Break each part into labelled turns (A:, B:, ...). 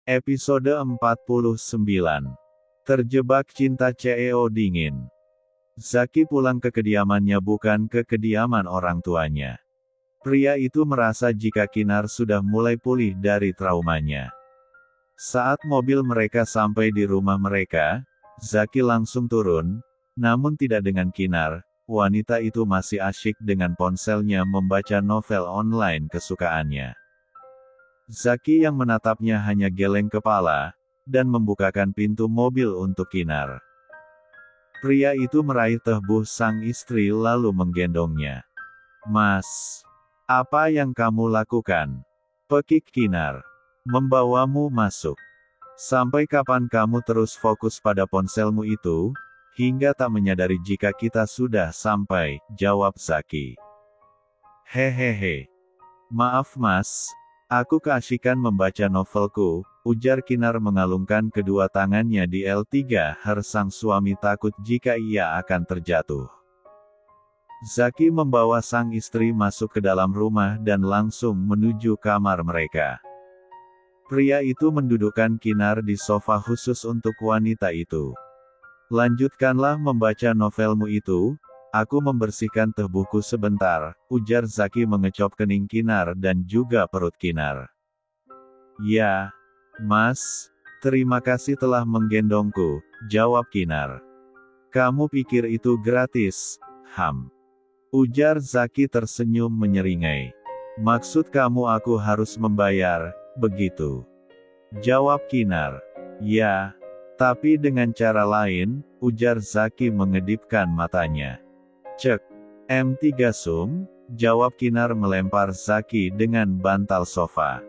A: Episode 49. Terjebak cinta CEO dingin. Zaki pulang ke kediamannya, bukan ke kediaman orang tuanya. Pria itu merasa jika Kinar sudah mulai pulih dari traumanya. Saat mobil mereka sampai di rumah mereka, Zaki langsung turun, namun tidak dengan Kinar. Wanita itu masih asyik dengan ponselnya membaca novel online kesukaannya. Zaki yang menatapnya hanya geleng kepala, dan membukakan pintu mobil untuk Kinar. Pria itu meraih tubuh sang istri lalu menggendongnya. "Mas, apa yang kamu lakukan?" Pekik Kinar. "Membawamu masuk. Sampai kapan kamu terus fokus pada ponselmu itu, hingga tak menyadari jika kita sudah sampai," jawab Zaki. "Hehehe. Maaf mas. Aku keasyikan membaca novelku," ujar Kinar mengalungkan kedua tangannya di L3 sang suami takut jika ia akan terjatuh. Zaki membawa sang istri masuk ke dalam rumah dan langsung menuju kamar mereka. Pria itu mendudukkan Kinar di sofa khusus untuk wanita itu. "Lanjutkanlah membaca novelmu itu. Aku membersihkan tubuhku sebentar," ujar Zaki mengecop kening Kinar dan juga perut Kinar. "Ya, mas, terima kasih telah menggendongku," jawab Kinar. "Kamu pikir itu gratis, ujar Zaki tersenyum menyeringai. "Maksud kamu aku harus membayar, begitu?" jawab Kinar. "Ya, tapi dengan cara lain," ujar Zaki mengedipkan matanya. "Cek. M3 Sum," jawab Kinar melempar Zaki dengan bantal sofa.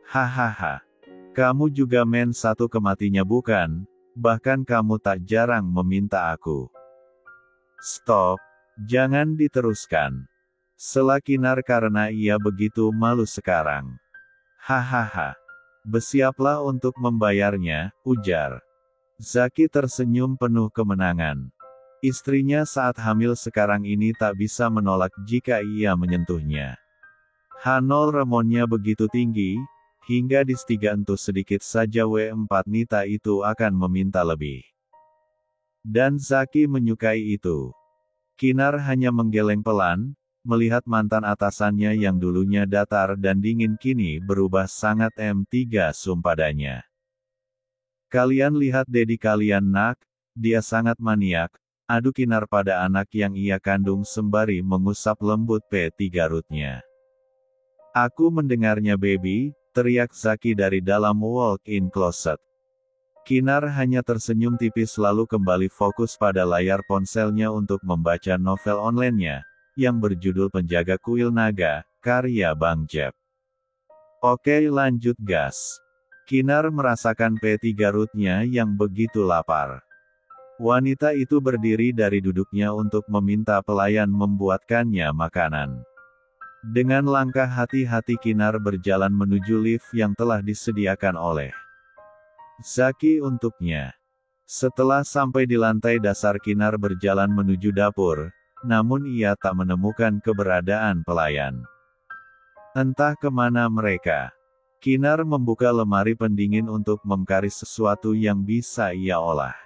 A: "Hahaha. Kamu juga main satu ke matinya bukan? Bahkan kamu tak jarang meminta aku." "Stop. Jangan diteruskan," sela Kinar karena ia begitu malu sekarang. "Hahaha. Bersiaplah untuk membayarnya," ujar. Zaki tersenyum penuh kemenangan. Istrinya saat hamil sekarang ini tak bisa menolak jika ia menyentuhnya. H0 remonnya begitu tinggi, hingga di stiga entuh sedikit saja W4 Nita itu akan meminta lebih. Dan Zaki menyukai itu. Kinar hanya menggeleng pelan, melihat mantan atasannya yang dulunya datar dan dingin kini berubah sangat M3 Sum padanya. "Kalian lihat Dedi kalian nak, dia sangat maniak," adu Kinar pada anak yang ia kandung sembari mengusap lembut P3 rootnya. "Aku mendengarnya baby," teriak Zaki dari dalam walk-in closet. Kinar hanya tersenyum tipis lalu kembali fokus pada layar ponselnya untuk membaca novel online-nya, yang berjudul Penjaga Kuil Naga, karya Bang Jeb. "Oke lanjut gas." Kinar merasakan P3 rootnya yang begitu lapar. Wanita itu berdiri dari duduknya untuk meminta pelayan membuatkannya makanan. Dengan langkah hati-hati Kinar berjalan menuju lift yang telah disediakan oleh Zaki untuknya. Setelah sampai di lantai dasar Kinar berjalan menuju dapur, namun ia tak menemukan keberadaan pelayan. Entah kemana mereka. Kinar membuka lemari pendingin untuk mencari sesuatu yang bisa ia olah.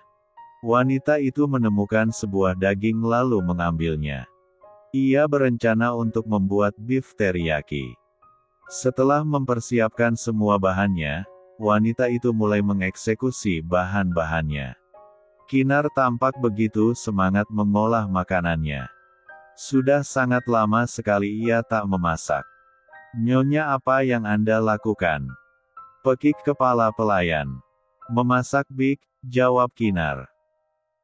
A: Wanita itu menemukan sebuah daging lalu mengambilnya. Ia berencana untuk membuat beef teriyaki. Setelah mempersiapkan semua bahannya, wanita itu mulai mengeksekusi bahan-bahannya. Kinar tampak begitu semangat mengolah makanannya. Sudah sangat lama sekali ia tak memasak. "Nyonya, apa yang Anda lakukan?" Pekik kepala pelayan. "Memasak Big," jawab Kinar.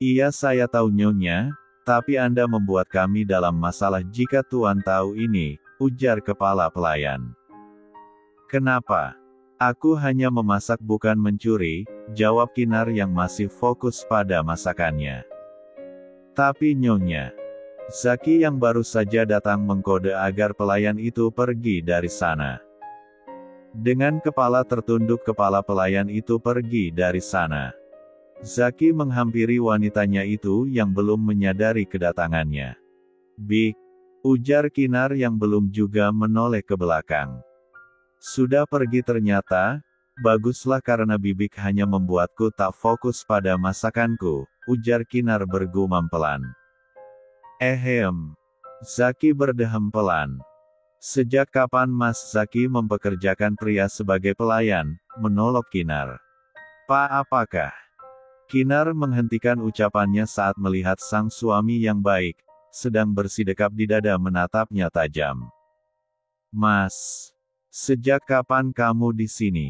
A: "Iya saya tahu Nyonya, tapi Anda membuat kami dalam masalah jika Tuan tahu ini," ujar kepala pelayan. "Kenapa? Aku hanya memasak bukan mencuri," jawab Kinar yang masih fokus pada masakannya. "Tapi Nyonya." Zaki yang baru saja datang mengkode agar pelayan itu pergi dari sana. Dengan kepala tertunduk kepala pelayan itu pergi dari sana. Zaki menghampiri wanitanya itu yang belum menyadari kedatangannya. "Big," ujar Kinar yang belum juga menoleh ke belakang. "Sudah pergi ternyata, baguslah karena bibik hanya membuatku tak fokus pada masakanku, ujar Kinar bergumam pelan. Zaki berdehem pelan. Sejak kapan Mas Zaki mempekerjakan pria sebagai pelayan, menolak Kinar. Pak apakah? Kinar menghentikan ucapannya saat melihat sang suami yang baik, sedang bersidekap di dada menatapnya tajam. Mas, sejak kapan kamu di sini?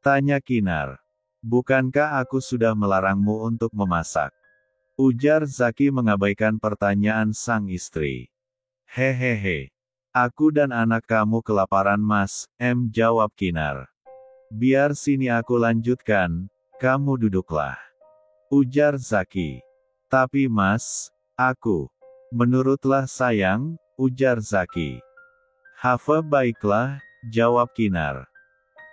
A: Tanya Kinar. Bukankah aku sudah melarangmu untuk memasak? Ujar Zaki mengabaikan pertanyaan sang istri. Hehehe. Aku dan anak kamu kelaparan Mas, jawab Kinar. Biar sini aku lanjutkan, kamu duduklah. Ujar Zaki. Tapi Mas, aku. Menurutlah sayang, ujar Zaki. Hafa baiklah, jawab Kinar.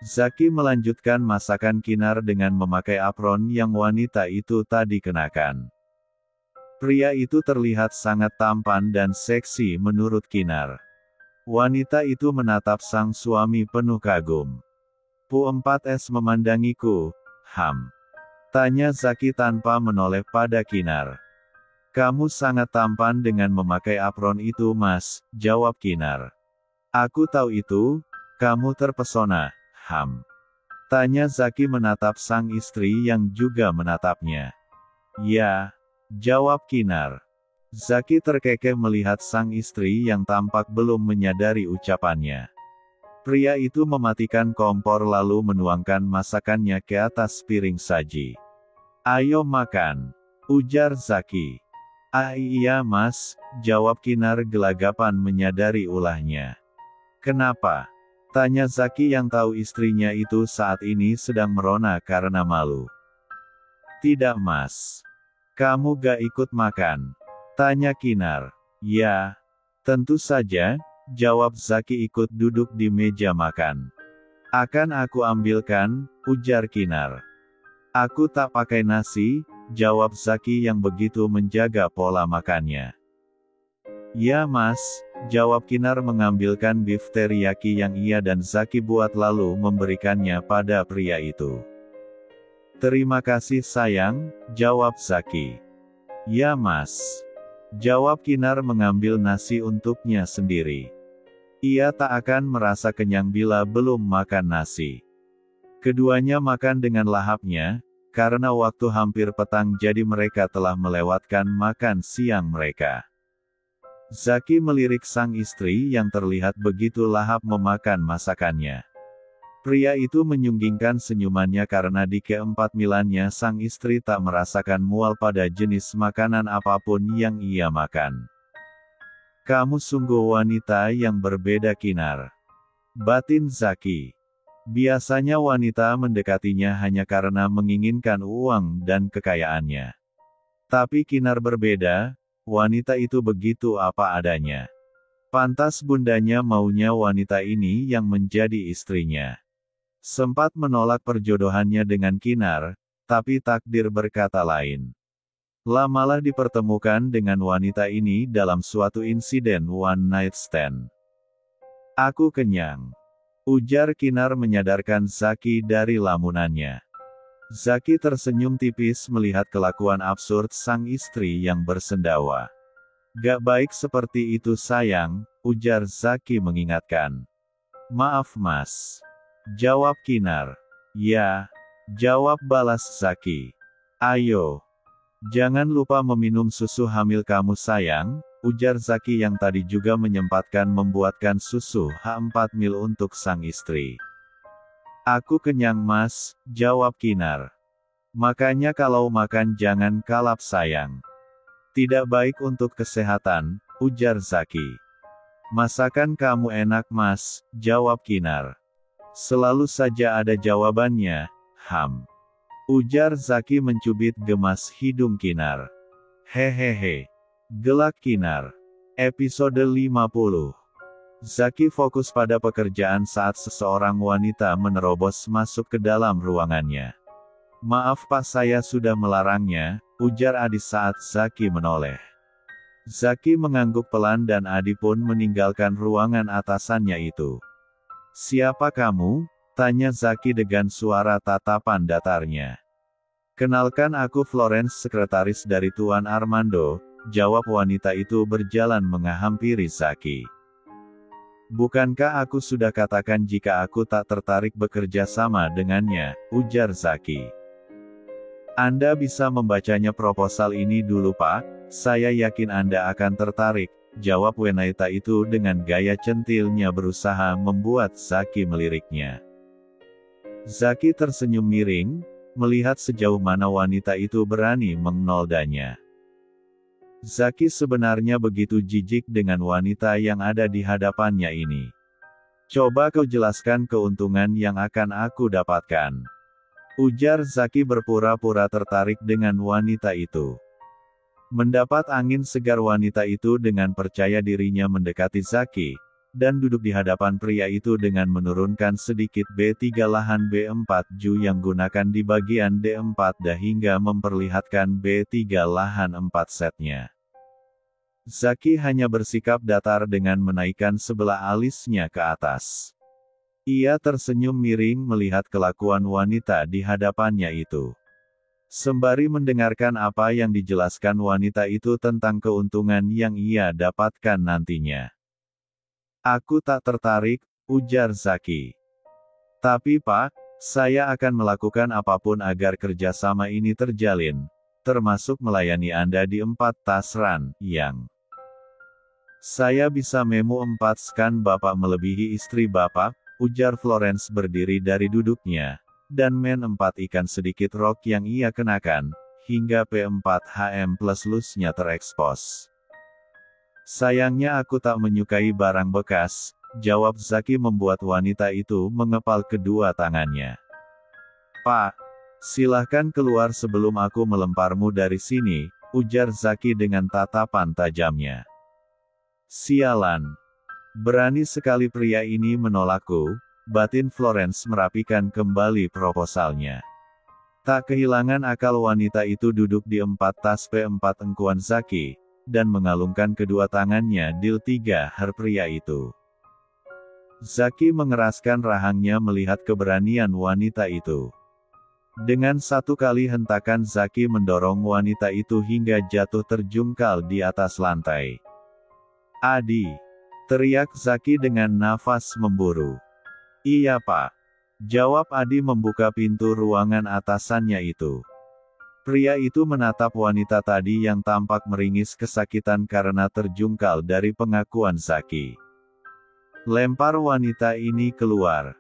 A: Zaki melanjutkan masakan Kinar dengan memakai apron yang wanita itu tadi kenakan. Pria itu terlihat sangat tampan dan seksi menurut Kinar. Wanita itu menatap sang suami penuh kagum. Pu4S memandangiku, tanya Zaki tanpa menoleh pada Kinar. Kamu sangat tampan dengan memakai apron itu Mas, jawab Kinar. Aku tahu itu, kamu terpesona, tanya Zaki menatap sang istri yang juga menatapnya. Ya, jawab Kinar. Zaki terkekeh melihat sang istri yang tampak belum menyadari ucapannya. Pria itu mematikan kompor lalu menuangkan masakannya ke atas piring saji. Ayo makan, ujar Zaki. Ah iya Mas, jawab Kinar gelagapan menyadari ulahnya. Kenapa? Tanya Zaki yang tahu istrinya itu saat ini sedang merona karena malu. Tidak Mas. Kamu gak ikut makan? Tanya Kinar. Ya, tentu saja, jawab Zaki ikut duduk di meja makan. Akan aku ambilkan, ujar Kinar. Aku tak pakai nasi, jawab Zaki yang begitu menjaga pola makannya. Ya Mas, jawab Kinar mengambilkan beef teriyaki yang ia dan Zaki buat lalu memberikannya pada pria itu. Terima kasih sayang, jawab Zaki. Ya Mas. Jawab Kinar mengambil nasi untuknya sendiri. Ia tak akan merasa kenyang bila belum makan nasi. Keduanya makan dengan lahapnya, karena waktu hampir petang jadi mereka telah melewatkan makan siang mereka. Zaki melirik sang istri yang terlihat begitu lahap memakan masakannya. Pria itu menyunggingkan senyumannya karena di keempat-milannya sang istri tak merasakan mual pada jenis makanan apapun yang ia makan. Kamu sungguh wanita yang berbeda Kinar. Batin Zaki. Biasanya wanita mendekatinya hanya karena menginginkan uang dan kekayaannya. Tapi Kinar berbeda, wanita itu begitu apa adanya. Pantas bundanya maunya wanita ini yang menjadi istrinya. Sempat menolak perjodohannya dengan Kinar, tapi takdir berkata lain. Lamalah dipertemukan dengan wanita ini dalam suatu insiden one night stand. Aku kenyang. Ujar Kinar menyadarkan Zaki dari lamunannya. Zaki tersenyum tipis melihat kelakuan absurd sang istri yang bersendawa. Gak baik seperti itu sayang, ujar Zaki mengingatkan. Maaf Mas. Jawab Kinar. Ya, jawab balas Zaki. Ayo. Jangan lupa meminum susu hamil kamu sayang, ujar Zaki yang tadi juga menyempatkan membuatkan susu H4 mil untuk sang istri. Aku kenyang Mas, jawab Kinar. Makanya kalau makan jangan kalap sayang. Tidak baik untuk kesehatan, ujar Zaki. Masakan kamu enak Mas, jawab Kinar. Selalu saja ada jawabannya, ujar Zaki mencubit gemas hidung Kinar. Hehehe. Gelak Kinar. Episode 50. Zaki fokus pada pekerjaan saat seseorang wanita menerobos masuk ke dalam ruangannya. Maaf Pak saya sudah melarangnya, ujar Adi saat Zaki menoleh. Zaki mengangguk pelan dan Adi pun meninggalkan ruangan atasannya itu. Siapa kamu? Tanya Zaki dengan suara tatapan datarnya. Kenalkan aku Florence, sekretaris dari Tuan Armando, jawab wanita itu berjalan menghampiri Zaki. Bukankah aku sudah katakan jika aku tak tertarik bekerja sama dengannya, ujar Zaki. Anda bisa membacanya proposal ini dulu Pak, saya yakin Anda akan tertarik, jawab wanita itu dengan gaya centilnya berusaha membuat Zaki meliriknya. Zaki tersenyum miring, melihat sejauh mana wanita itu berani mengnoldanya. Zaki sebenarnya begitu jijik dengan wanita yang ada di hadapannya ini. Coba kau jelaskan keuntungan yang akan aku dapatkan. Ujar Zaki berpura-pura tertarik dengan wanita itu. Mendapat angin segar wanita itu dengan percaya dirinya mendekati Zaki, dan duduk di hadapan pria itu dengan menurunkan sedikit B3 lahan B4 Ju yang gunakan di bagian D4 dah hingga memperlihatkan B3 lahan 4 setnya. Zaki hanya bersikap datar dengan menaikkan sebelah alisnya ke atas. Ia tersenyum miring melihat kelakuan wanita di hadapannya itu. Sembari mendengarkan apa yang dijelaskan wanita itu tentang keuntungan yang ia dapatkan nantinya. Aku tak tertarik, ujar Zaki. Tapi Pak, saya akan melakukan apapun agar kerjasama ini terjalin, termasuk melayani Anda di 4 tasran, yang saya bisa memo 4 skan Bapak melebihi istri Bapak, ujar Florence berdiri dari duduknya, dan men 4 ikan sedikit rok yang ia kenakan, hingga P4HM plus loose-nya terekspos. Sayangnya aku tak menyukai barang bekas, jawab Zaki membuat wanita itu mengepal kedua tangannya. Pak, silahkan keluar sebelum aku melemparmu dari sini, ujar Zaki dengan tatapan tajamnya. Sialan. Berani sekali pria ini menolakku, batin Florence merapikan kembali proposalnya. Tak kehilangan akal wanita itu duduk di 4 tas P4 engkuan Zaki, dan mengalungkan kedua tangannya di 3 her pria itu. Zaki mengeraskan rahangnya melihat keberanian wanita itu. Dengan satu kali hentakan Zaki mendorong wanita itu hingga jatuh terjungkal di atas lantai. Adi, teriak Zaki dengan nafas memburu. Iya Pak, jawab Adi membuka pintu ruangan atasannya itu. Pria itu menatap wanita tadi yang tampak meringis kesakitan karena terjungkal dari pengakuan Zaki. Lempar wanita ini keluar.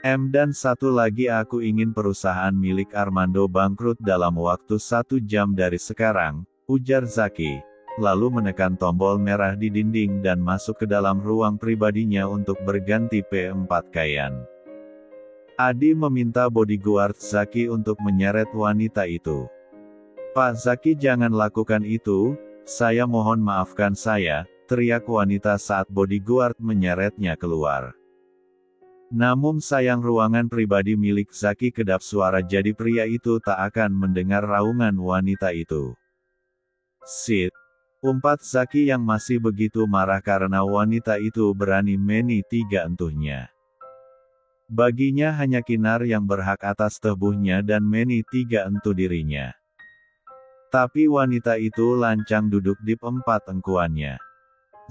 A: Dan satu lagi aku ingin perusahaan milik Armando bangkrut dalam waktu 1 jam dari sekarang, ujar Zaki, lalu menekan tombol merah di dinding dan masuk ke dalam ruang pribadinya untuk berganti P4 kain. Adi meminta bodyguard Zaki untuk menyeret wanita itu. Pak Zaki jangan lakukan itu, saya mohon maafkan saya, teriak wanita saat bodyguard menyeretnya keluar. Namun sayang ruangan pribadi milik Zaki kedap suara jadi pria itu tak akan mendengar raungan wanita itu. Sit. Umpat Zaki yang masih begitu marah karena wanita itu berani meni 3 entuhnya. Baginya hanya Kinar yang berhak atas tubuhnya dan meni 3 entu dirinya. Tapi wanita itu lancang duduk di 4 engkuannya.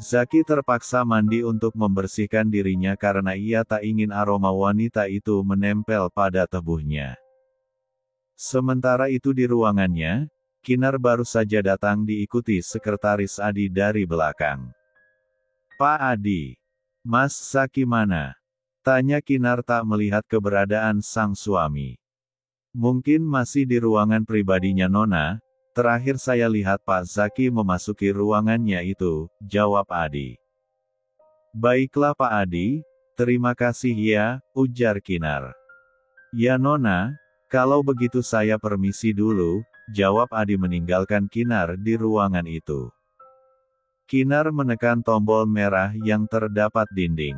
A: Zaki terpaksa mandi untuk membersihkan dirinya karena ia tak ingin aroma wanita itu menempel pada tubuhnya. Sementara itu di ruangannya, Kinar baru saja datang diikuti sekretaris Adi dari belakang. Pak Adi, Mas Zaki mana? Tanya Kinar tak melihat keberadaan sang suami. Mungkin masih di ruangan pribadinya Nona, terakhir saya lihat Pak Zaki memasuki ruangannya itu, jawab Adi. Baiklah Pak Adi, terima kasih ya, ujar Kinar. Ya Nona, kalau begitu saya permisi dulu, jawab Adi meninggalkan Kinar di ruangan itu. Kinar menekan tombol merah yang terdapat dinding.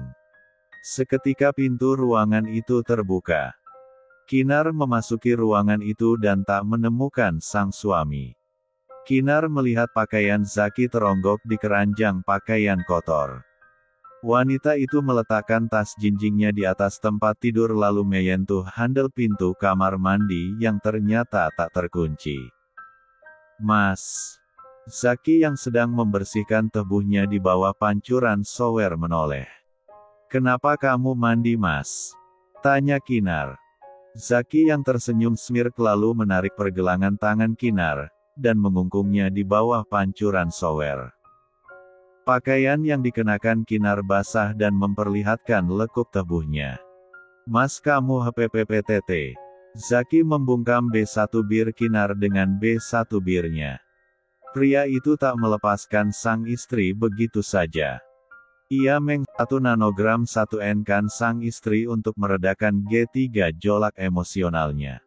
A: Seketika pintu ruangan itu terbuka. Kinar memasuki ruangan itu dan tak menemukan sang suami. Kinar melihat pakaian Zaki teronggok di keranjang pakaian kotor. Wanita itu meletakkan tas jinjingnya di atas tempat tidur lalu menyentuh handle pintu kamar mandi yang ternyata tak terkunci. Mas. Zaki yang sedang membersihkan tubuhnya di bawah pancuran shower menoleh. Kenapa kamu mandi mas? Tanya Kinar. Zaki yang tersenyum smirk lalu menarik pergelangan tangan Kinar, dan mengungkungnya di bawah pancuran shower. Pakaian yang dikenakan Kinar basah dan memperlihatkan lekuk tubuhnya. Mas kamu HPPPTT. Zaki membungkam B1 bir Kinar dengan B1 birnya. Pria itu tak melepaskan sang istri begitu saja. Ia meng 1 nanogram 1 N kan sang istri untuk meredakan G3 jolak emosionalnya.